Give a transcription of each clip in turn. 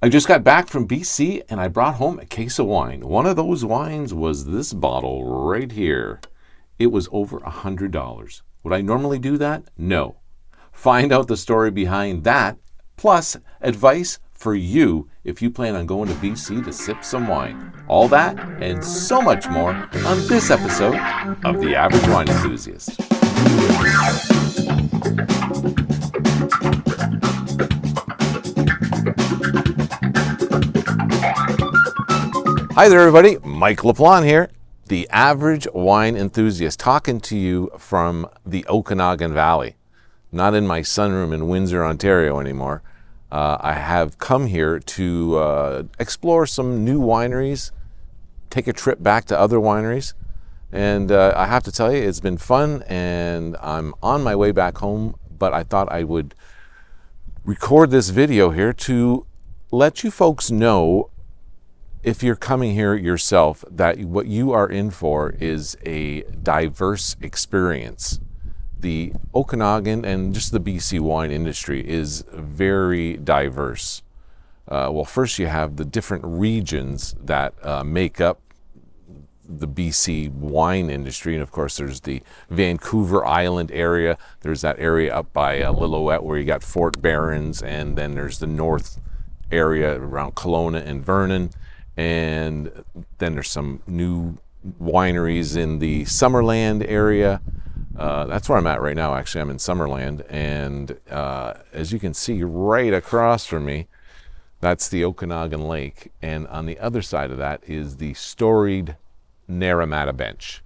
I just got back from BC and I brought home a case of wine. One of those wines was this bottle right here. It was over $100. Would I normally do that? No. Find out the story behind that, plus advice for you if you plan on going to BC to sip some wine. All that and so much more on this episode of The Average Wine Enthusiast. Hi there, everybody. Mike LaPlante here, the Average Wine Enthusiast, talking to you from the Okanagan Valley. Not in my sunroom in Windsor, Ontario anymore. I have come here to explore some new wineries, take a trip back to other wineries, and I have to tell you, it's been fun, and I'm on my way back home, but I thought I would record this video here to let you folks know, if you're coming here yourself, that what you are in for is a diverse experience. The Okanagan and just the BC wine industry is very diverse. Well, first you have the different regions that make up the BC wine industry, and of course there's the Vancouver Island area. There's that area up by Lillooet where you got Fort Barons, and then there's the north area around Kelowna and Vernon. And then there's some new wineries in the Summerland area. That's where I'm at right now. Actually, I'm in Summerland, and as you can see right across from me, that's the Okanagan Lake, and on the other side of that is the storied Naramata Bench.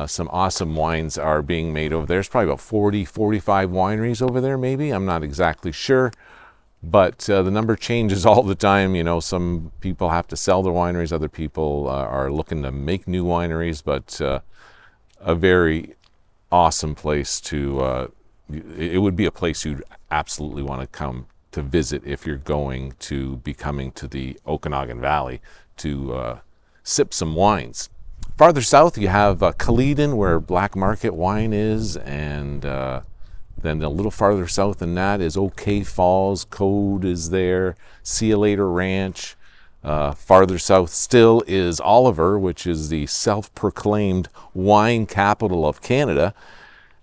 Some awesome wines are being made over there. There's probably about 40, 45 wineries over there, maybe. I'm not exactly sure. But the number changes all the time. You know, some people have to sell their wineries. Other people are looking to make new wineries. But a very awesome place to, it would be a place you'd absolutely want to come to visit if you're going to be coming to the Okanagan Valley to sip some wines. Farther south, you have Caledon, where Black Market Wine is, and then a little farther south than that is OK Falls. Code is there. See You Later Ranch. Farther south still is Oliver, which is the self-proclaimed wine capital of Canada.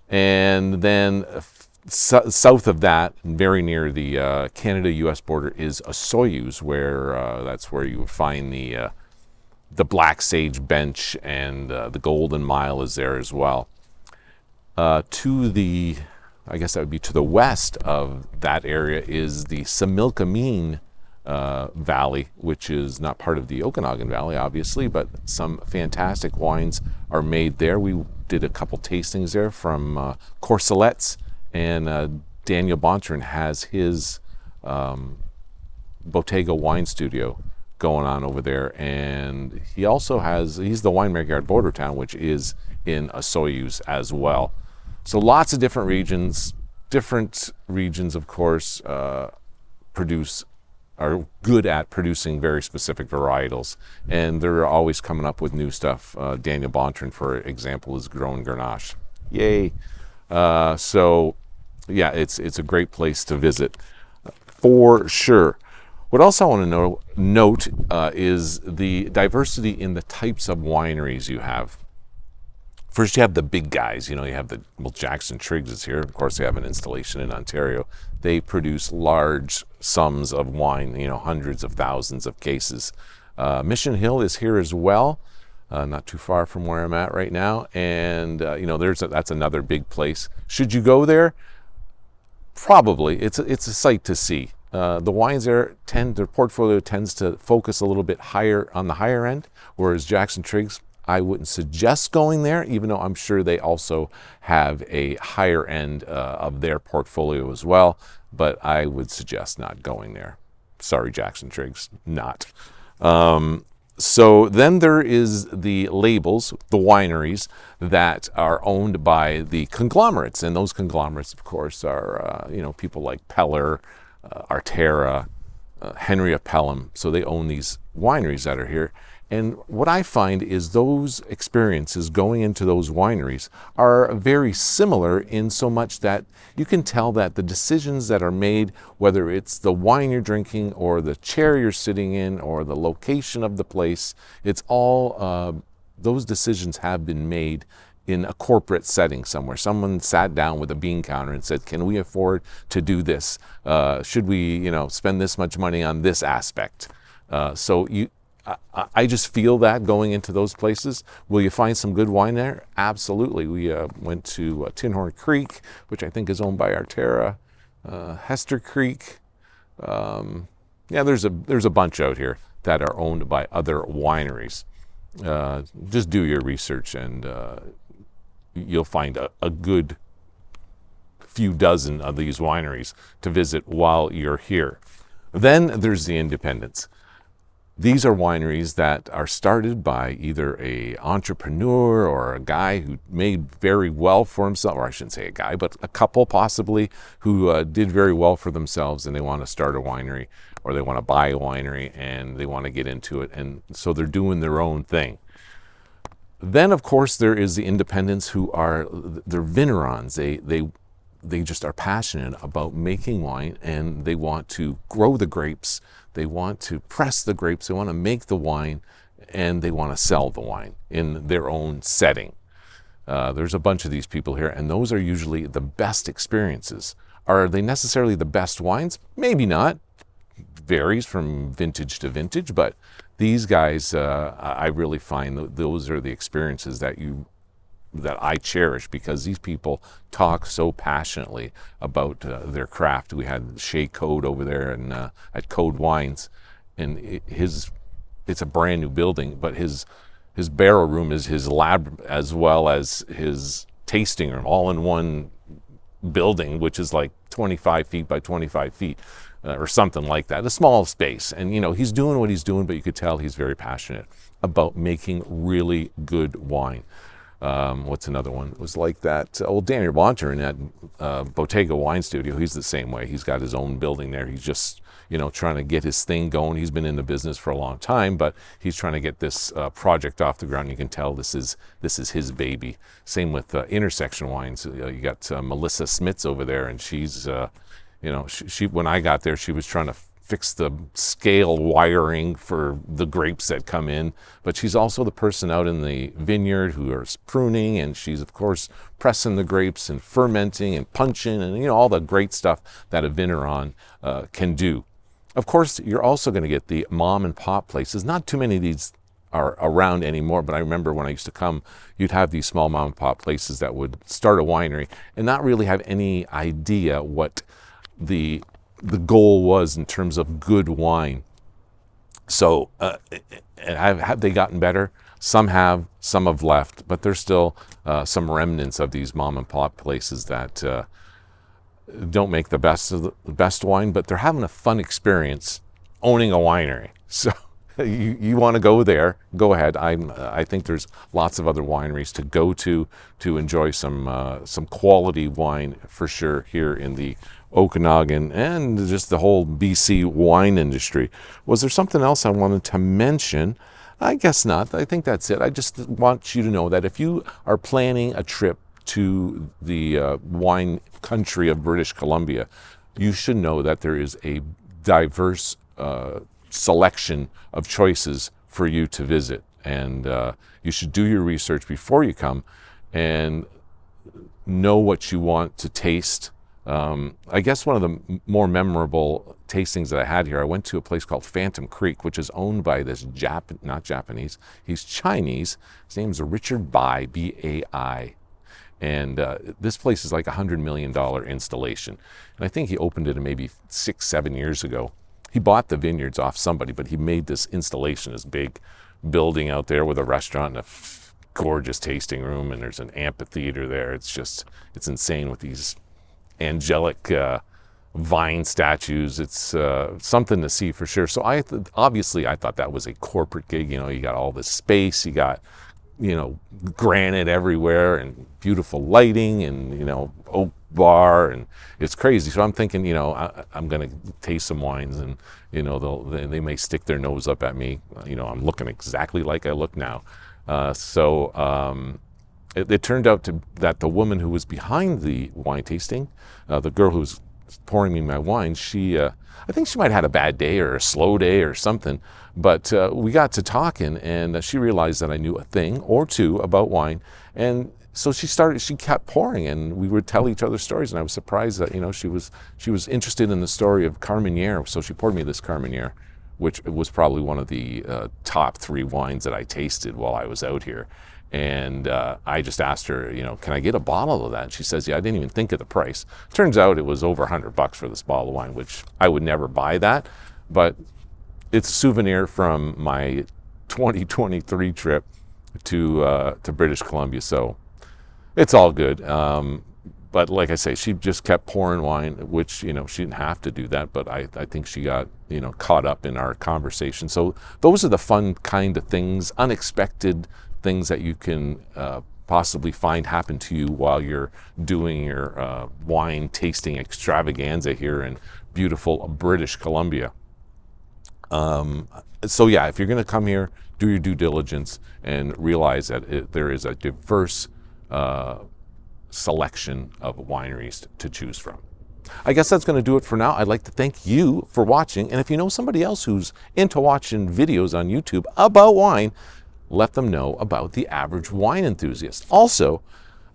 And then south of that, very near the Canada-U.S. border, is Osoyoos, where that's where you would find the Black Sage Bench, and the Golden Mile is there as well. To the I guess that would be to the west of that area is the Similkameen Valley, which is not part of the Okanagan Valley, obviously, but some fantastic wines are made there. We did a couple tastings there from Corselet's, and Daniel Bontren has his Bottega wine studio going on over there, and he's the winemaker at Bordertown, which is in Osoyoos as well. So lots of different regions, of course, are good at producing very specific varietals, and they're always coming up with new stuff. Daniel Bontren, for example, is growing Grenache. Yay! So yeah, it's a great place to visit for sure. What else I want to note is the diversity in the types of wineries you have. First, you have the big guys. You know, you have Jackson Triggs is here. Of course, they have an installation in Ontario. They produce large sums of wine, you know, hundreds of thousands of cases. Mission Hill is here as well, not too far from where I'm at right now. And, you know, that's another big place. Should you go there? Probably. It's a sight to see. The wines there their portfolio tends to focus a little bit higher on the higher end, whereas Jackson Triggs, I wouldn't suggest going there, even though I'm sure they also have a higher end of their portfolio as well, but I would suggest not going there. Sorry, Jackson Triggs, not. So then there is the labels, the wineries that are owned by the conglomerates, and those conglomerates, of course, are people like Peller, Arterra, Henry of Pelham. So they own these wineries that are here. And what I find is those experiences going into those wineries are very similar in so much that you can tell that the decisions that are made, whether it's the wine you're drinking or the chair you're sitting in or the location of the place, it's all, those decisions have been made in a corporate setting somewhere. Someone sat down with a bean counter and said, can we afford to do this? Should we, spend this much money on this aspect? I just feel that going into those places. Will you find some good wine there? Absolutely. We went to Tinhorn Creek, which I think is owned by Arterra, Hester Creek. There's a bunch out here that are owned by other wineries. Just do your research and you'll find a good few dozen of these wineries to visit while you're here. Then there's the independents. These are wineries that are started by either an entrepreneur or a guy who made very well for himself, or I shouldn't say a guy, but a couple possibly who did very well for themselves and they want to start a winery or they want to buy a winery and they want to get into it. And so they're doing their own thing. Then, of course, there is the independents who are, they're vignerons. They just are passionate about making wine and they want to grow the grapes. They want to press the grapes, they want to make the wine, and they want to sell the wine in their own setting. There's a bunch of these people here, and those are usually the best experiences. Are they necessarily the best wines? Maybe not. Varies from vintage to vintage, but these guys, I really find those are the experiences that I cherish because these people talk so passionately about their craft. We had Shea Code over there and at Code Wines, and it's a brand new building, but his barrel room is his lab as well as his tasting room, all in one building, which is like 25 feet by 25 feet. Or something like that, a small space. And he's doing what he's doing, but you could tell he's very passionate about making really good wine. What's another one? It was like that. Daniel Bonter in that Bottega Wine Studio, he's the same way. He's got his own building there. He's just, trying to get his thing going. He's been in the business for a long time, but he's trying to get this project off the ground. You can tell this is his baby. Same with Intersection Wines. You got Melissa Smits over there, and she's, she when I got there, she was trying to fix the scale wiring for the grapes that come in, but she's also the person out in the vineyard who is pruning, and she's of course pressing the grapes and fermenting and punching and all the great stuff that a vigneron can do. Of course, you're also going to get the mom and pop places. Not too many of these are around anymore, but I remember when I used to come, you'd have these small mom and pop places that would start a winery and not really have any idea what the goal was in terms of good wine. So have they gotten better? Some have left, but there's still some remnants of these mom and pop places that don't make the best wine, but they're having a fun experience owning a winery. So you want to go there, go ahead. I think there's lots of other wineries to go to enjoy some quality wine for sure here in the Okanagan and just the whole BC wine industry. Was there something else I wanted to mention? I guess not. I think that's it. I just want you to know that if you are planning a trip to the wine country of British Columbia, you should know that there is a diverse selection of choices for you to visit. And you should do your research before you come and know what you want to taste. I guess one of the more memorable tastings that I had here, I went to a place called Phantom Creek, which is owned by this not Japanese, he's Chinese. His name is Richard Bai, B-A-I. And this place is like $100 million installation. And I think he opened it maybe 6-7 years ago. He bought the vineyards off somebody, but he made this installation, this big building out there with a restaurant and a gorgeous tasting room, and there's an amphitheater there. It's insane with these angelic vine statues. It's something to see for sure. So obviously I thought that was a corporate gig. You got all this space, you got granite everywhere and beautiful lighting and, oak bar, and it's crazy. So I'm thinking, I'm going to taste some wines, and, they may stick their nose up at me. I'm looking exactly like I look now. It turned out that the woman who was behind the wine tasting, the girl who was pouring me my wine, I think she might have had a bad day or a slow day or something, but we got to talking, and she realized that I knew a thing or two about wine, and so she kept pouring, and we would tell each other stories, and I was surprised that, she was interested in the story of Carmenere, so she poured me this Carmenere, which was probably one of the top 3 wines that I tasted while I was out here. And I just asked her, can I get a bottle of that? And she says, yeah, I didn't even think of the price. Turns out it was over $100 for this bottle of wine, which I would never buy that. But it's a souvenir from my 2023 trip to British Columbia. So it's all good. But like I say, she just kept pouring wine, which, she didn't have to do that. But I think she got, caught up in our conversation. So those are the fun kind of things, unexpected things that you can possibly find happen to you while you're doing your wine tasting extravaganza here in beautiful British Columbia. So yeah, if you're going to come here, do your due diligence and realize that there is a diverse selection of wineries to choose from. I guess that's going to do it for now. I'd like to thank you for watching, and if you know somebody else who's into watching videos on YouTube about wine, let them know about the average wine enthusiast. Also,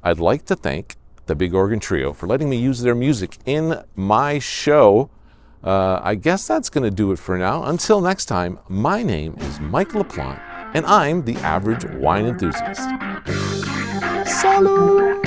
I'd like to thank the Big Organ Trio for letting me use their music in my show. I guess that's going to do it for now. Until next time, my name is Mike LaPlante, and I'm the average wine enthusiast. Salut!